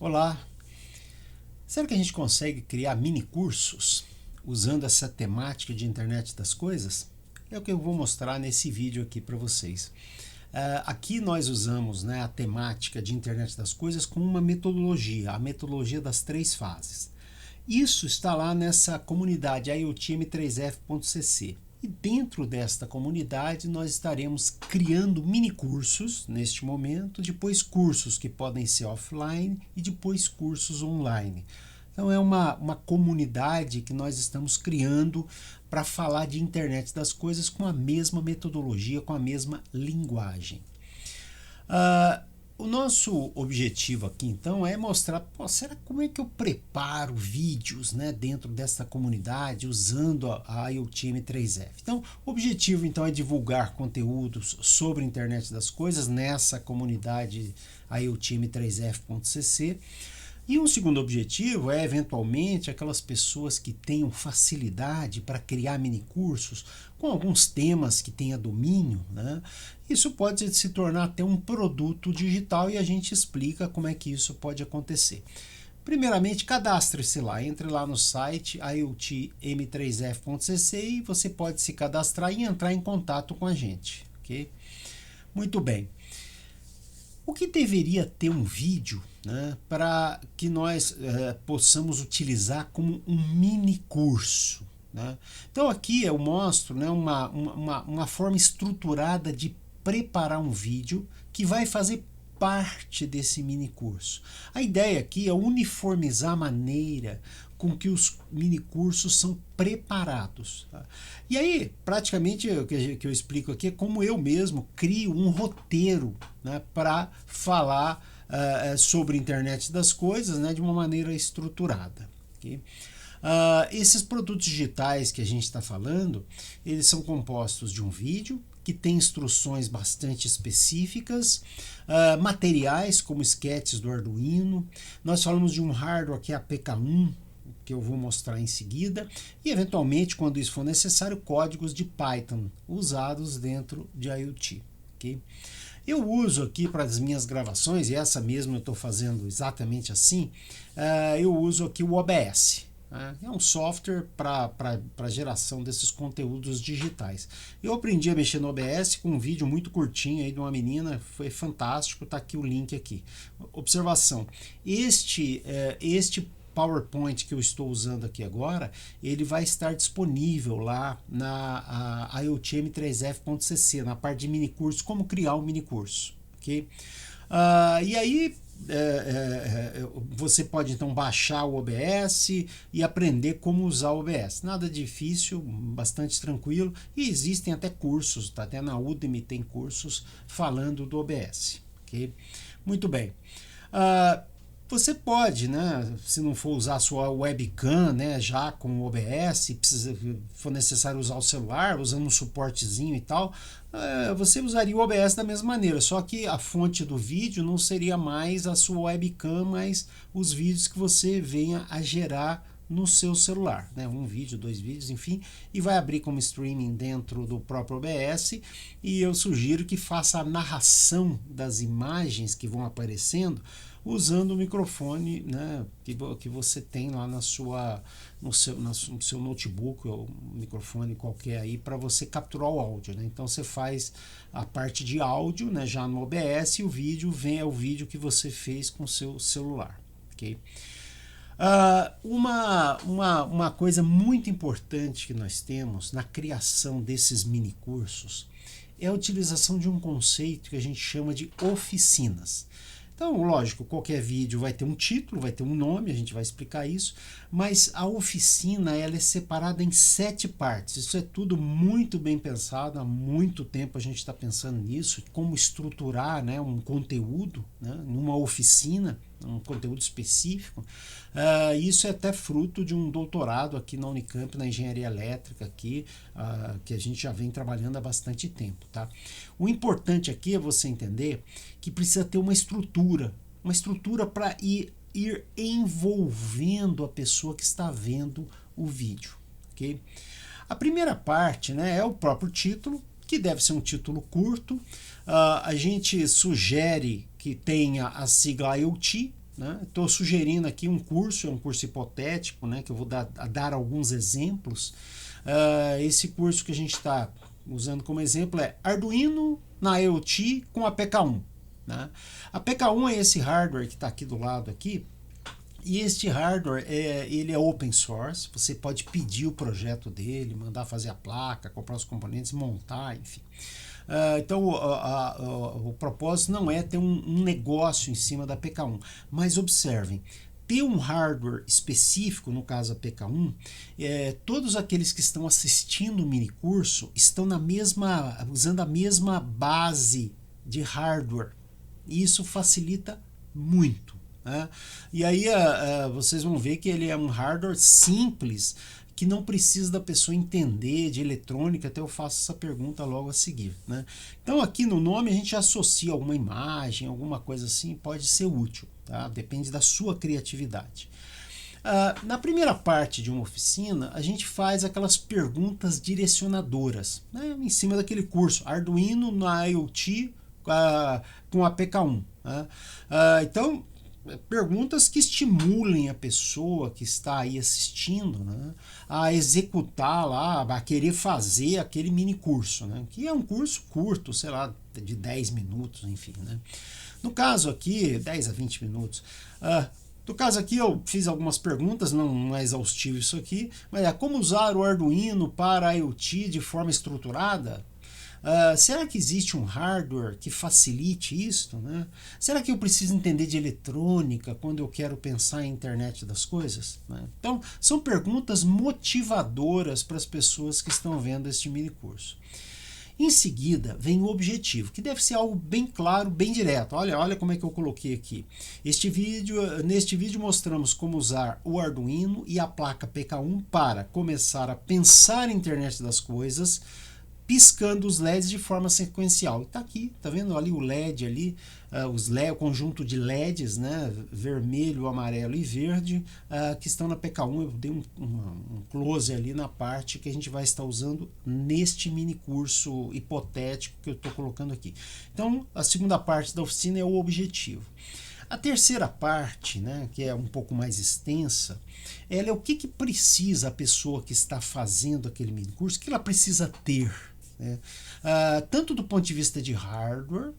Olá! Será que a gente consegue criar mini cursos usando essa temática de internet das coisas? É o que eu vou mostrar nesse vídeo aqui para vocês. Aqui nós usamos, a temática de internet das coisas com uma metodologia, a metodologia das 3 fases. Isso está lá nessa comunidade IoTM3F.cc. E dentro desta comunidade nós estaremos criando mini cursos neste momento, depois cursos que podem ser offline e depois cursos online. Então é uma comunidade que nós estamos criando para falar de internet das coisas com a mesma metodologia, com a mesma linguagem. O nosso objetivo aqui então é mostrar, como é que eu preparo vídeos dentro dessa comunidade usando a IoTM3F. Então, o objetivo então é divulgar conteúdos sobre a internet das coisas nessa comunidade IoTM3F.cc. E um segundo objetivo é, eventualmente, aquelas pessoas que tenham facilidade para criar minicursos com alguns temas que tenha domínio, Isso pode se tornar até um produto digital e a gente explica como é que isso pode acontecer. Primeiramente, cadastre-se lá, entre lá no site iotm3f.cc e você pode se cadastrar e entrar em contato com a gente, ok? Muito bem. O que deveria ter um vídeo para que nós possamos utilizar como um mini curso? Então aqui eu mostro uma forma estruturada de preparar um vídeo que vai fazer parte desse mini curso. A ideia aqui é uniformizar a maneira com que os mini cursos são preparados. E aí, praticamente, o que eu explico aqui é como eu mesmo crio um roteiro para falar sobre a internet das coisas de uma maneira estruturada. Okay? Esses produtos digitais que a gente está falando, eles são compostos de um vídeo, que tem instruções bastante específicas, materiais como sketches do Arduino, nós falamos de um hardware que é a PK1, que eu vou mostrar em seguida, e eventualmente, quando isso for necessário, códigos de Python usados dentro de IoT. Okay? Eu uso aqui para as minhas gravações, e essa mesmo eu estou fazendo exatamente assim, eu uso aqui o OBS. É um software para geração desses conteúdos digitais. Eu aprendi a mexer no OBS com um vídeo muito curtinho aí de uma menina, foi fantástico, está aqui o link aqui. Observação, este PowerPoint que eu estou usando aqui agora, ele vai estar disponível lá na IoTM3F.cc, na parte de minicurso, como criar um minicurso. Okay? E aí, você pode então baixar o OBS e aprender como usar o OBS. Nada difícil, bastante tranquilo, e existem até cursos, até na Udemy tem cursos falando do OBS. Okay? Muito bem. Você pode, se não for usar a sua webcam, já com o OBS, for necessário usar o celular, usando um suportezinho e tal, você usaria o OBS da mesma maneira, só que a fonte do vídeo não seria mais a sua webcam, mas os vídeos que você venha a gerar no seu celular, um vídeo, 2 vídeos, enfim, e vai abrir como streaming dentro do próprio OBS, e eu sugiro que faça a narração das imagens que vão aparecendo usando o microfone que você tem lá no seu notebook ou microfone qualquer aí para você capturar o áudio. Então você faz a parte de áudio já no OBS e o vídeo é o vídeo que você fez com o seu celular. Okay? Uma coisa muito importante que nós temos na criação desses mini cursos é a utilização de um conceito que a gente chama de oficinas. Então, lógico, qualquer vídeo vai ter um título, vai ter um nome, a gente vai explicar isso, mas a oficina ela é separada em 7 partes. Isso é tudo muito bem pensado, há muito tempo a gente está pensando nisso, como estruturar um conteúdo numa oficina, um conteúdo específico. Isso é até fruto de um doutorado aqui na Unicamp, na engenharia elétrica, aqui, que a gente já vem trabalhando há bastante tempo. Tá? O importante aqui é você entender que precisa ter uma estrutura para ir envolvendo a pessoa que está vendo o vídeo. Okay? A primeira parte é o próprio título, que deve ser um título curto. A gente sugere que tenha a sigla IoT, né? Estou sugerindo aqui um curso, é um curso hipotético, né, que eu vou dar alguns exemplos. Esse curso que a gente está usando como exemplo é Arduino na IoT com a PK1. Né? A PK1 é esse hardware que está aqui do lado aqui, e este hardware ele é open source, você pode pedir o projeto dele, mandar fazer a placa, comprar os componentes, montar, enfim. Então o propósito não é ter um negócio em cima da PK1, mas observem, ter um hardware específico, no caso a PK1, todos aqueles que estão assistindo o minicurso estão usando a mesma base de hardware, e isso facilita muito. Né? E aí vocês vão ver que ele é um hardware simples, que não precisa da pessoa entender de eletrônica, até eu faço essa pergunta logo a seguir. Né? Então aqui no nome a gente associa alguma imagem, alguma coisa assim, pode ser útil, tá? Depende da sua criatividade. Na primeira parte de uma oficina, a gente faz aquelas perguntas direcionadoras, né? Em cima daquele curso, Arduino na IoT com a PK1. Né? Então, perguntas que estimulem a pessoa que está aí assistindo, né, a executar lá, a querer fazer aquele mini curso, né, que é um curso curto, sei lá, de 10 minutos, enfim. Né. No caso aqui, 10 a 20 minutos. No caso aqui eu fiz algumas perguntas, não é exaustivo isso aqui, mas é como usar o Arduino para a IoT de forma estruturada? Será que existe um hardware que facilite isso? Né? Será que eu preciso entender de eletrônica quando eu quero pensar em internet das coisas? Né? Então, são perguntas motivadoras para as pessoas que estão vendo este mini curso. Em seguida, vem o objetivo, que deve ser algo bem claro, bem direto. Olha como é que eu coloquei aqui. Neste vídeo mostramos como usar o Arduino e a placa PK1 para começar a pensar em internet das coisas, piscando os LEDs de forma sequencial. Está aqui, tá vendo ali o LED ali, o conjunto de LEDs, né, vermelho, amarelo e verde, que estão na PK1. Eu dei um close ali na parte que a gente vai estar usando neste mini curso hipotético que eu estou colocando aqui. Então, a segunda parte da oficina é o objetivo. A terceira parte, né, que é um pouco mais extensa, ela é o que precisa a pessoa que está fazendo aquele mini curso, que ela precisa ter, né? Tanto do ponto de vista de hardware,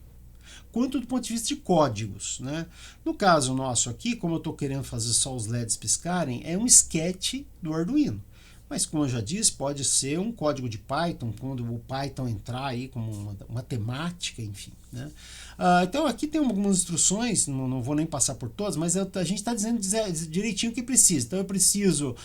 quanto do ponto de vista de códigos. Né? No caso nosso aqui, como eu estou querendo fazer só os LEDs piscarem, é um sketch do Arduino. Mas, como eu já disse, pode ser um código de Python, quando o Python entrar aí como uma temática, enfim. Né? Então, aqui tem algumas instruções, não vou nem passar por todas, mas a gente está dizendo direitinho o que precisa. Então, eu preciso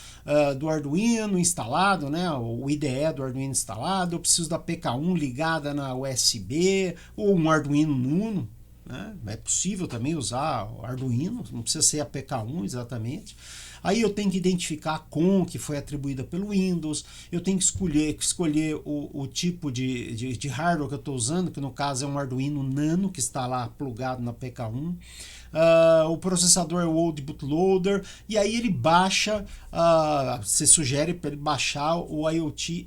do Arduino instalado, né? O IDE do Arduino instalado, eu preciso da PK1 ligada na USB, ou um Arduino Uno. Né? É possível também usar o Arduino, não precisa ser a PK1 exatamente. Aí eu tenho que identificar a COM que foi atribuída pelo Windows, eu tenho que escolher o tipo de hardware que eu estou usando, que no caso é um Arduino Nano, que está lá plugado na PK1. O processador é o Old Bootloader, e aí ele baixa, você sugere para ele baixar o IoT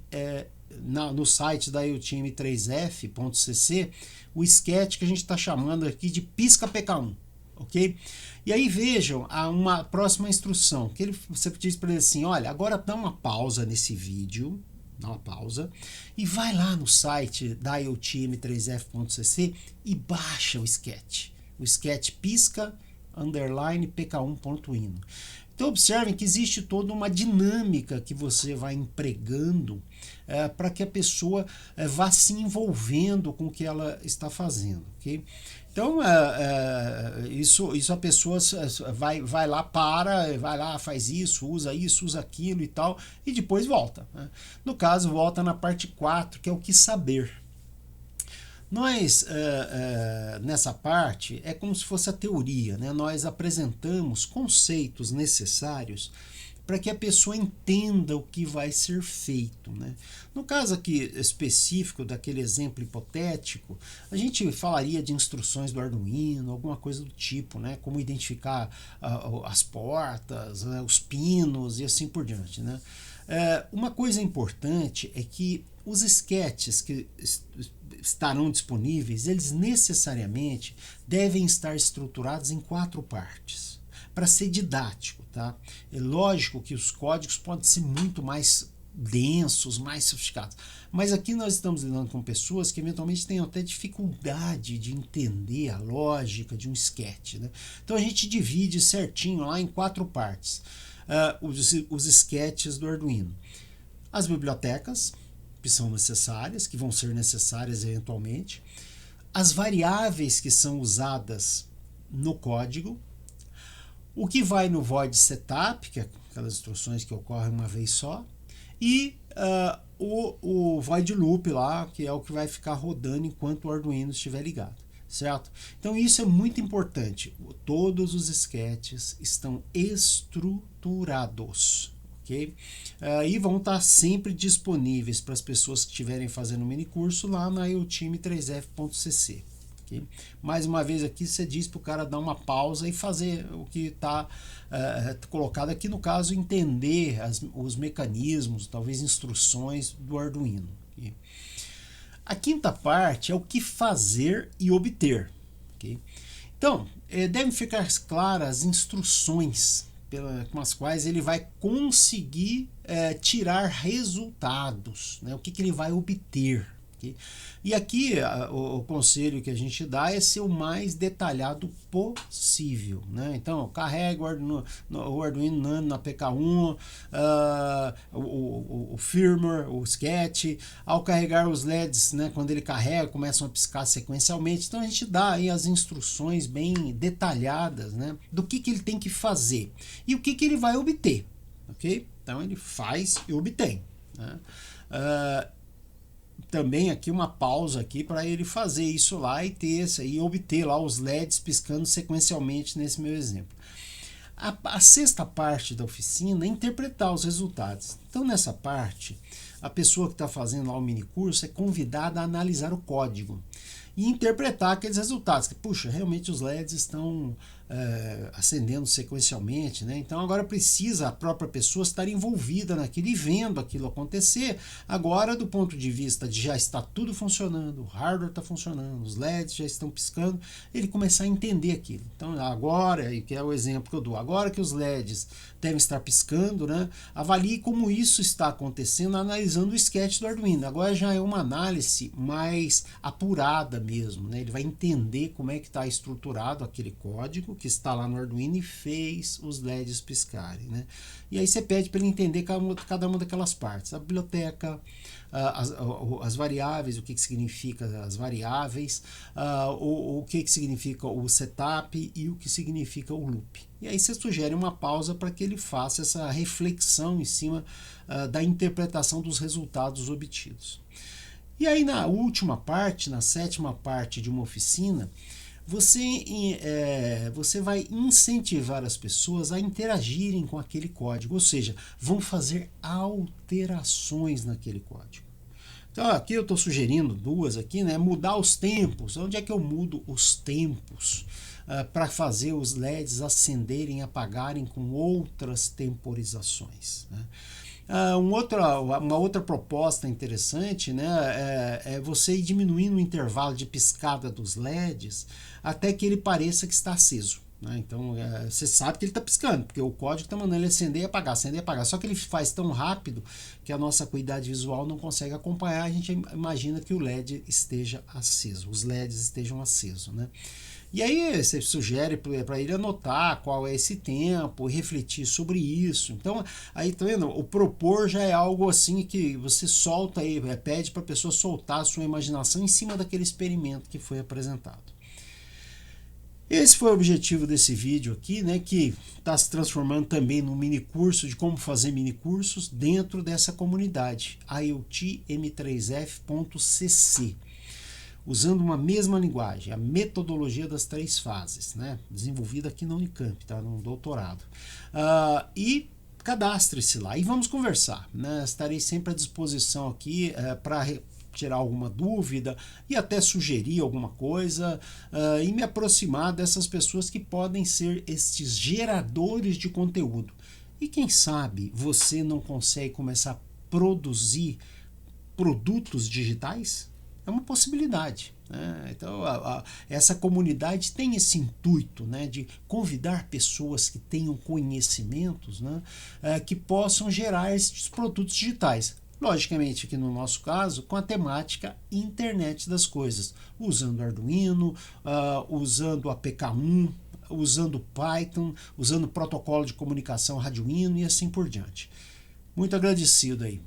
no site da IoTM3F.cc, o sketch que a gente está chamando aqui de pisca PK1. Ok? E aí vejam uma próxima instrução, que você diz para ele assim, olha, agora dá uma pausa nesse vídeo, dá uma pausa, e vai lá no site da IoTM3F.cc e baixa o sketch. O sketch pisca _pk1.ino. Então observem que existe toda uma dinâmica que você vai empregando para que a pessoa vá se envolvendo com o que ela está fazendo. Okay? Então isso a pessoa vai lá, vai lá, faz isso, usa aquilo e tal, e depois volta. Né? No caso, volta na parte 4, que é o que saber. Nós, nessa parte, é como se fosse a teoria, né? Nós apresentamos conceitos necessários para que a pessoa entenda o que vai ser feito. Né? No caso aqui específico daquele exemplo hipotético, a gente falaria de instruções do Arduino, alguma coisa do tipo, né? Como identificar as portas, os pinos e assim por diante. Né? Uma coisa importante é que os sketches que estarão disponíveis, eles necessariamente devem estar estruturados em 4 partes, para ser didático, tá? É lógico que os códigos podem ser muito mais densos, mais sofisticados, mas aqui nós estamos lidando com pessoas que eventualmente têm até dificuldade de entender a lógica de um sketch, né? Então a gente divide certinho lá em 4 partes, os sketches do Arduino. As bibliotecas, que são necessárias, que vão ser necessárias eventualmente, as variáveis que são usadas no código, o que vai no void setup, que é aquelas instruções que ocorrem uma vez só, e o void loop lá, que é o que vai ficar rodando enquanto o Arduino estiver ligado, certo? Então isso é muito importante. Todos os sketches estão estruturados, ok? E vão estar sempre disponíveis para as pessoas que estiverem fazendo o mini curso lá na eutime3f.cc. Okay? Mais uma vez aqui você diz para o cara dar uma pausa e fazer o que está colocado aqui, no caso, entender os mecanismos, talvez instruções do Arduino. Okay? A quinta parte é o que fazer e obter. Okay? Então, devem ficar claras as instruções com as quais ele vai conseguir tirar resultados, né? O que ele vai obter. Okay? E aqui o conselho que a gente dá é ser o mais detalhado possível, né? Então carrega o Arduino Nano na PK1, o firmware, o sketch, ao carregar os LEDs, né, quando ele carrega, começam a piscar sequencialmente. Então a gente dá aí as instruções bem detalhadas, né, do que ele tem que fazer e o que ele vai obter, ok? Então ele faz e obtém, né? Também aqui uma pausa aqui para ele fazer isso lá e obter lá os LEDs piscando sequencialmente nesse meu exemplo. A sexta parte da oficina é interpretar os resultados. Então nessa parte, a pessoa que está fazendo lá o mini curso é convidada a analisar o código e interpretar aqueles resultados. Que, puxa, realmente os LEDs estão acendendo sequencialmente, né? Então agora precisa a própria pessoa estar envolvida naquilo e vendo aquilo acontecer. Agora, do ponto de vista de já está tudo funcionando, o hardware está funcionando, os LEDs já estão piscando, ele começar a entender aquilo. Então agora, e que é o exemplo que eu dou, agora que os LEDs devem estar piscando, né? Avalie como isso está acontecendo analisando o sketch do Arduino. Agora já é uma análise mais apurada mesmo, né? Ele vai entender como é que está estruturado aquele código que está lá no Arduino e fez os LEDs piscarem, né? E aí você pede para ele entender cada uma daquelas partes, a biblioteca, as variáveis, o que significa as variáveis, o que significa o setup e o que significa o loop. E aí você sugere uma pausa para que ele faça essa reflexão em cima da interpretação dos resultados obtidos. E aí na última parte, na sétima parte de uma oficina, você vai incentivar as pessoas a interagirem com aquele código, ou seja, vão fazer alterações naquele código. Então aqui eu estou sugerindo duas aqui, né? Mudar os tempos. Onde é que eu mudo os tempos para fazer os LEDs acenderem e apagarem com outras temporizações, né? Uma outra proposta interessante, né, é você ir diminuindo o intervalo de piscada dos LEDs até que ele pareça que está aceso, né? Então você sabe que ele está piscando, porque o código está mandando ele acender e apagar, acender e apagar. Só que ele faz tão rápido que a nossa acuidade visual não consegue acompanhar. A gente imagina que o LED esteja aceso, os LEDs estejam acesos, né? E aí você sugere para ele anotar qual é esse tempo, refletir sobre isso. Então, aí tá vendo? O propor já é algo assim que você solta aí, pede para a pessoa soltar a sua imaginação em cima daquele experimento que foi apresentado. Esse foi o objetivo desse vídeo aqui, né, que está se transformando também num mini curso de como fazer mini cursos dentro dessa comunidade, eutime3f.cc. Usando uma mesma linguagem, a metodologia das 3 fases, né? Desenvolvida aqui na Unicamp, tá? No doutorado. E cadastre-se lá e vamos conversar, né? Estarei sempre à disposição aqui para tirar alguma dúvida e até sugerir alguma coisa e me aproximar dessas pessoas que podem ser estes geradores de conteúdo. E quem sabe você não consegue começar a produzir produtos digitais? É uma possibilidade. Né? Então, essa comunidade tem esse intuito, né, de convidar pessoas que tenham conhecimentos, né, que possam gerar esses produtos digitais. Logicamente, aqui no nosso caso, com a temática Internet das Coisas, usando Arduino, usando a PK1, usando Python, usando protocolo de comunicação Arduino e assim por diante. Muito agradecido aí.